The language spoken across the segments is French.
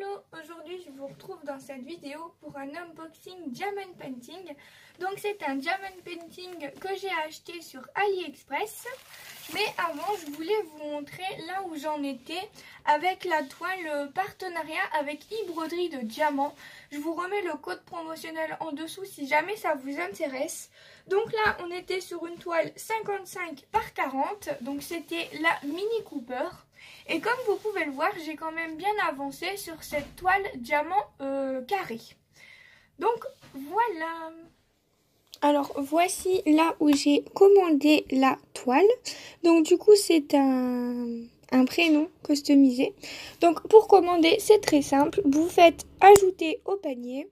Hello, aujourd'hui je vous retrouve dans cette vidéo pour un unboxing diamond painting. Donc c'est un diamond painting que j'ai acheté sur AliExpress. Mais avant je voulais vous montrer là où j'en étais avec la toile partenariat avec e-broderie de diamant. Je vous remets le code promotionnel en dessous si jamais ça vous intéresse. Donc là on était sur une toile 55 par 40, donc c'était la Mini Cooper. Et comme vous pouvez le voir, j'ai quand même bien avancé sur cette toile diamant carré. Donc voilà. Alors voici là où j'ai commandé la toile. Donc du coup c'est un prénom customisé. Donc pour commander c'est très simple. Vous faites ajouter au panier.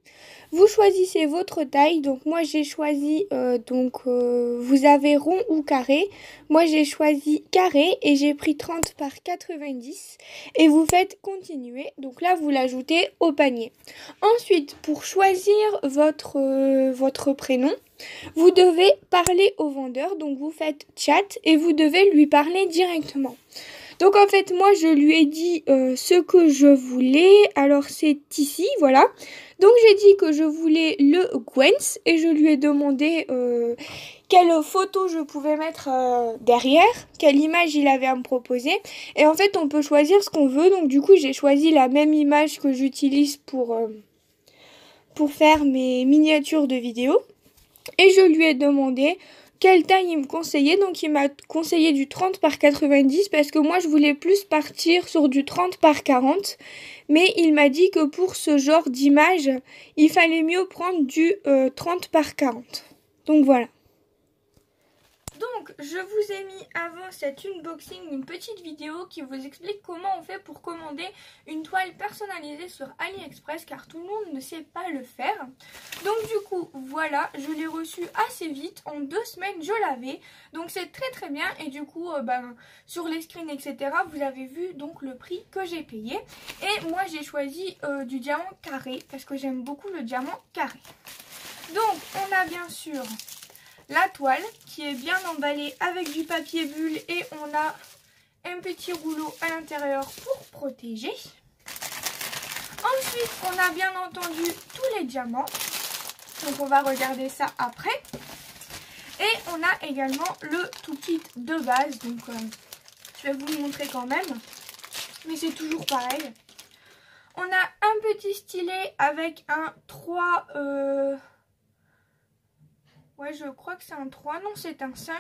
Vous choisissez votre taille. Donc moi j'ai choisi vous avez rond ou carré. Moi j'ai choisi carré et j'ai pris 30 par 90. Et vous faites continuer. Donc là vous l'ajoutez au panier. Ensuite pour choisir votre prénom, vous devez parler au vendeur. Donc vous faites chat et vous devez lui parler directement. Donc en fait moi je lui ai dit ce que je voulais. Alors c'est ici, voilà. Donc j'ai dit que je voulais le Gwens et je lui ai demandé quelle photo je pouvais mettre derrière, quelle image il avait à me proposer. Et en fait on peut choisir ce qu'on veut. Donc du coup j'ai choisi la même image que j'utilise pour faire mes miniatures de vidéos. Et je lui ai demandé quelle taille il me conseillait. Donc il m'a conseillé du 30 par 90 parce que moi je voulais plus partir sur du 30 par 40. Mais il m'a dit que pour ce genre d'image, il fallait mieux prendre du 30 par 40. Donc voilà. Donc je vous ai mis avant cet unboxing une petite vidéo qui vous explique comment on fait pour commander une toile personnalisée sur AliExpress car tout le monde ne sait pas le faire. Donc du coup voilà, je l'ai reçu assez vite, en 2 semaines je l'avais. Donc c'est très bien et du coup sur les screens etc vous avez vu donc le prix que j'ai payé. Et moi j'ai choisi du diamant carré parce que j'aime beaucoup le diamant carré. Donc on a bien sûr la toile qui est bien emballée avec du papier bulle et on a un petit rouleau à l'intérieur pour protéger. Ensuite, on a bien entendu tous les diamants. Donc on va regarder ça après. Et on a également le tout kit de base. Donc je vais vous le montrer quand même. Mais c'est toujours pareil. On a un petit stylet avec un 3... Ouais, je crois que c'est un 3. Non, c'est un 5.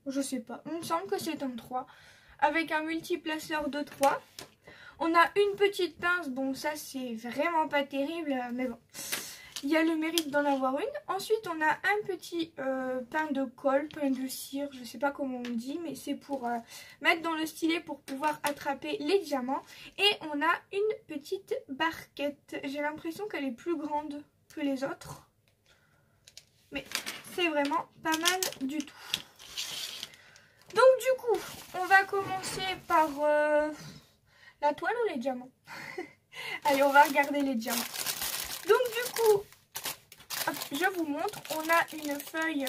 Je sais pas. Il me semble que c'est un 3. Avec un multiplaceur de 3. On a une petite pince. Bon, ça, c'est vraiment pas terrible. Mais bon, il y a le mérite d'en avoir une. Ensuite, on a un petit pain de colle, pain de cire. Je sais pas comment on dit. Mais c'est pour mettre dans le stylet pour pouvoir attraper les diamants. Et on a une petite barquette. J'ai l'impression qu'elle est plus grande que les autres. Mais c'est vraiment pas mal du tout. Donc du coup, on va commencer par la toile ou les diamants. Allez, on va regarder les diamants. Donc du coup, hop, je vous montre. On a une feuille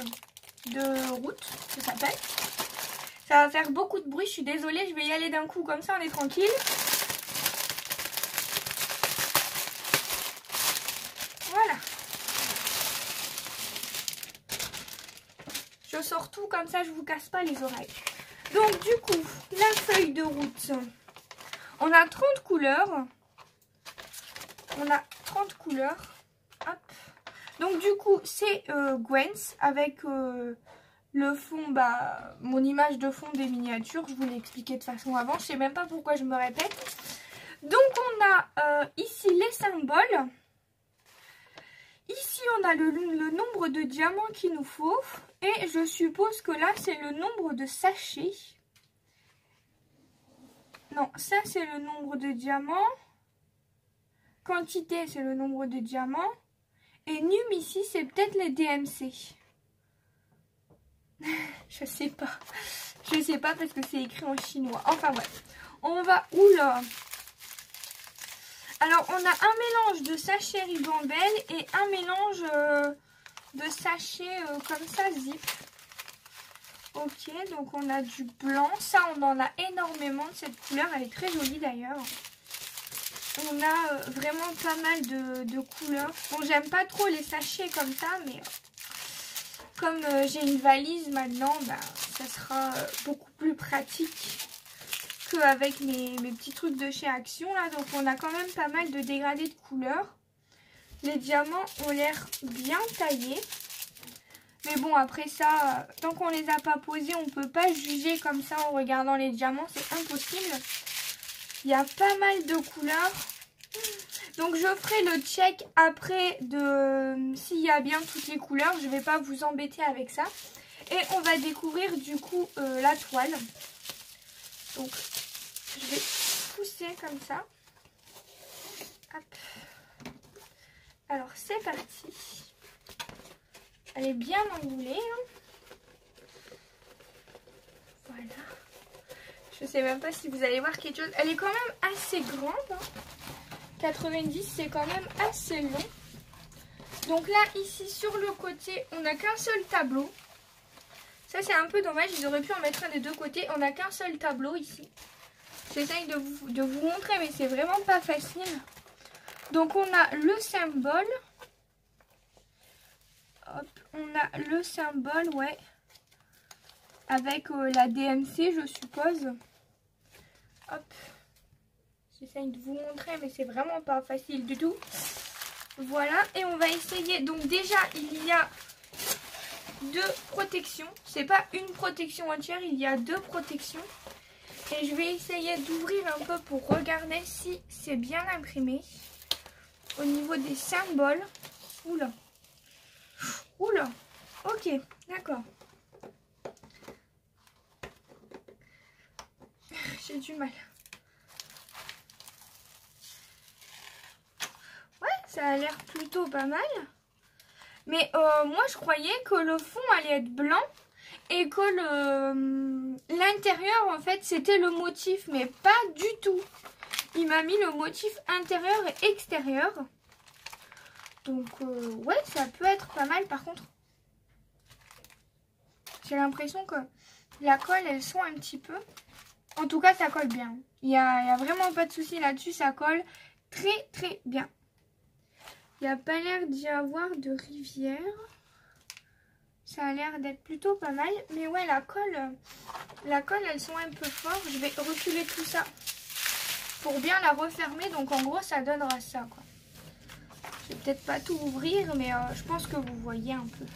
de route, ça s'appelle. Ça va faire beaucoup de bruit, je suis désolée. Je vais y aller d'un coup, comme ça on est tranquille. Voilà. Je sors tout comme ça, je vous casse pas les oreilles. Donc du coup, la feuille de route. On a 30 couleurs. On a 30 couleurs. Hop. Donc du coup, c'est Gwens avec le fond, mon image de fond des miniatures. Je vous l'ai expliqué de façon avant. Je sais même pas pourquoi je me répète. Donc on a ici les symboles. Ici, on a le nombre de diamants qu'il nous faut. Et je suppose que là, c'est le nombre de sachets. Non, ça, c'est le nombre de diamants. Quantité, c'est le nombre de diamants. Et num, ici, c'est peut-être les DMC. Je sais pas. Je sais pas parce que c'est écrit en chinois. Enfin, bref. On va... Oula! Alors, on a un mélange de sachets ribambelle et un mélange de sachets comme ça, zip. Ok, donc on a du blanc. Ça, on en a énormément de cette couleur. Elle est très jolie d'ailleurs. On a vraiment pas mal de couleurs. Bon, j'aime pas trop les sachets comme ça, mais comme j'ai une valise maintenant, bah, ça sera beaucoup plus pratique qu'avec mes petits trucs de chez Action là. Donc on a quand même pas mal de dégradés de couleurs. Les diamants ont l'air bien taillés. Mais bon, après ça, tant qu'on les a pas posés, on peut pas juger comme ça en regardant les diamants. C'est impossible. Il y a pas mal de couleurs. Donc je ferai le check après de s'il y a bien toutes les couleurs. Je vais pas vous embêter avec ça. Et on va découvrir du coup la toile. Donc je vais pousser comme ça. Hop. Alors c'est parti. Elle est bien enroulée. Hein. Voilà. Je sais même pas si vous allez voir quelque chose. Elle est quand même assez grande. Hein. 90, c'est quand même assez long. Donc là, ici, sur le côté, on n'a qu'un seul tableau. Ça, c'est un peu dommage. Ils auraient pu en mettre un des deux côtés. On n'a qu'un seul tableau ici. J'essaye de vous montrer, mais c'est vraiment pas facile. Donc, on a le symbole. Hop, on a le symbole, ouais. Avec la DMC, je suppose. Hop. J'essaye de vous montrer, mais c'est vraiment pas facile du tout. Voilà, et on va essayer. Donc déjà, il y a 2 protections. C'est pas une protection entière, il y a 2 protections. Et je vais essayer d'ouvrir un peu pour regarder si c'est bien imprimé. Au niveau des symboles. Oula. Oula. Ok, d'accord. J'ai du mal. Ouais, ça a l'air plutôt pas mal. Mais moi, je croyais que le fond allait être blanc et que l'intérieur, en fait, c'était le motif. Mais pas du tout. Il m'a mis le motif intérieur et extérieur. Donc, ouais, ça peut être pas mal. Par contre, j'ai l'impression que la colle, elle sent un petit peu. En tout cas, ça colle bien. Il n'y a vraiment pas de souci là-dessus. Ça colle très, très bien. Il n'y a pas l'air d'y avoir de rivière. Ça a l'air d'être plutôt pas mal. Mais ouais, la colle, elles sont un peu fortes. Je vais reculer tout ça pour bien la refermer. Donc, en gros, ça donnera ça, quoi. Je vais peut-être pas tout ouvrir, mais je pense que vous voyez un peu.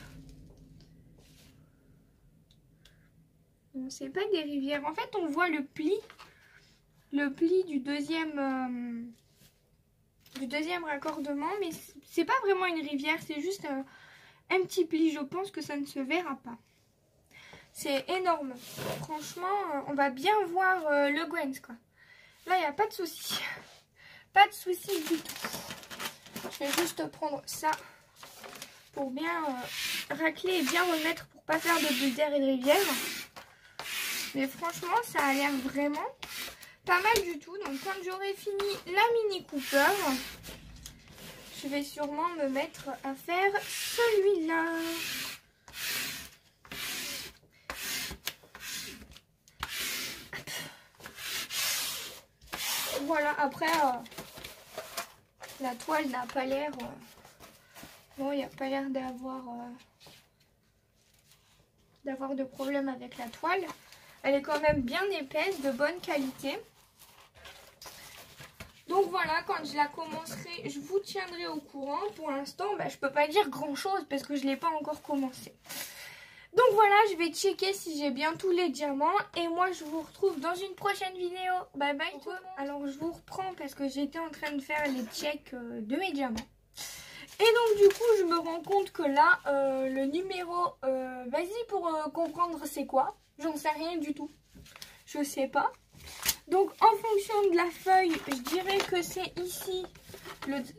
Bon, c'est pas des rivières. En fait, on voit le pli du deuxième raccordement, mais c'est pas vraiment une rivière, c'est juste un petit pli. Je pense que ça ne se verra pas. C'est énorme. Franchement, on va bien voir le Gwent, quoi. Là, il n'y a pas de souci. Pas de souci du tout. Je vais juste prendre ça pour bien racler et bien remettre pour pas faire de bulles d'air et de rivière. Mais franchement, ça a l'air vraiment pas mal du tout. Donc quand j'aurai fini la Mini Cooper, je vais sûrement me mettre à faire celui-là. Voilà, après la toile n'a pas l'air... bon, il n'y a pas l'air d'avoir de problème avec la toile. Elle est quand même bien épaisse, de bonne qualité. Donc voilà, quand je la commencerai, je vous tiendrai au courant. Pour l'instant, bah, je peux pas dire grand chose parce que je ne l'ai pas encore commencé. Donc voilà, je vais checker si j'ai bien tous les diamants. Et moi, je vous retrouve dans une prochaine vidéo. Bye bye tout le monde. Alors, je vous reprends parce que j'étais en train de faire les checks de mes diamants. Et donc, du coup, je me rends compte que là, le numéro, vas-y pour comprendre c'est quoi. J'en sais rien du tout. Je sais pas. Donc, en fonction de la feuille, je dirais que c'est ici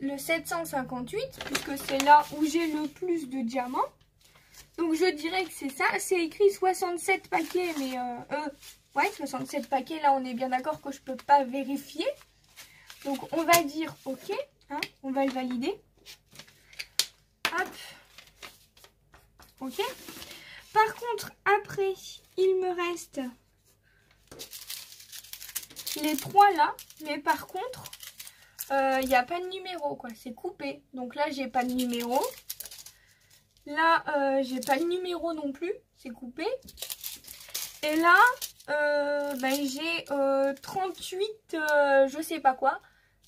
le 758, puisque c'est là où j'ai le plus de diamants. Donc, je dirais que c'est ça. C'est écrit 67 paquets, mais... ouais, 67 paquets. Là, on est bien d'accord que je peux pas vérifier. Donc, on va dire OK. Hein, on va le valider. Hop. OK. Par contre, après, il me reste les 3 là. Mais par contre, il n'y a pas de numéro, quoi. C'est coupé. Donc là, j'ai pas de numéro. Là, j'ai pas de numéro non plus. C'est coupé. Et là, j'ai 38, je sais pas quoi.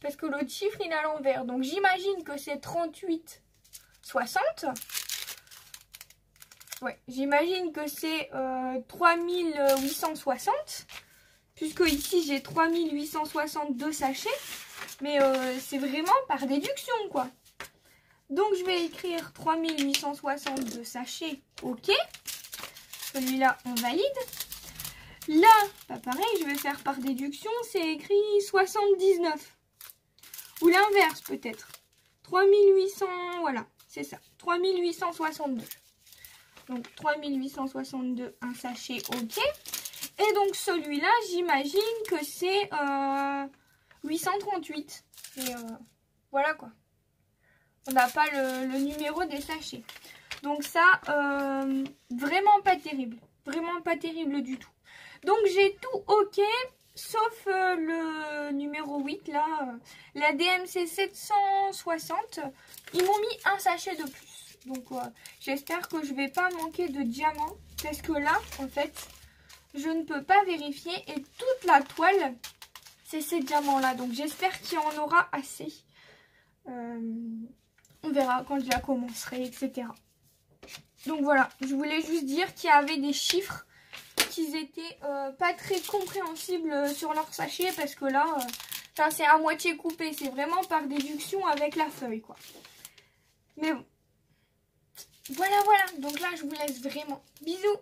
Parce que l'autre chiffre, il est à l'envers. Donc j'imagine que c'est 38, 60. Ouais, j'imagine que c'est 3860. Puisque ici, j'ai 3862 sachets. Mais c'est vraiment par déduction, quoi. Donc, je vais écrire 3862 sachets. OK. Celui-là, on valide. Là, pas pareil, je vais faire par déduction. C'est écrit 79. Ou l'inverse, peut-être. 3800, voilà, c'est ça. 3862. Donc, 3862, un sachet, OK. Et donc, celui-là, j'imagine que c'est 838. Et voilà, quoi. On n'a pas le numéro des sachets. Donc ça, vraiment pas terrible. Vraiment pas terrible du tout. Donc j'ai tout OK, sauf le numéro 8, là, la DMC 760. Ils m'ont mis un sachet de plus. Donc j'espère que je vais pas manquer de diamants. Parce que là, en fait, je ne peux pas vérifier. Et toute la toile, c'est ces diamants-là. Donc j'espère qu'il y en aura assez. On verra quand je la commencerai, etc. Donc voilà, je voulais juste dire qu'il y avait des chiffres qui étaient pas très compréhensibles sur leur sachet. Parce que là, c'est à moitié coupé. C'est vraiment par déduction avec la feuille, quoi. Mais bon. Voilà. Donc là, je vous laisse vraiment. Bisous.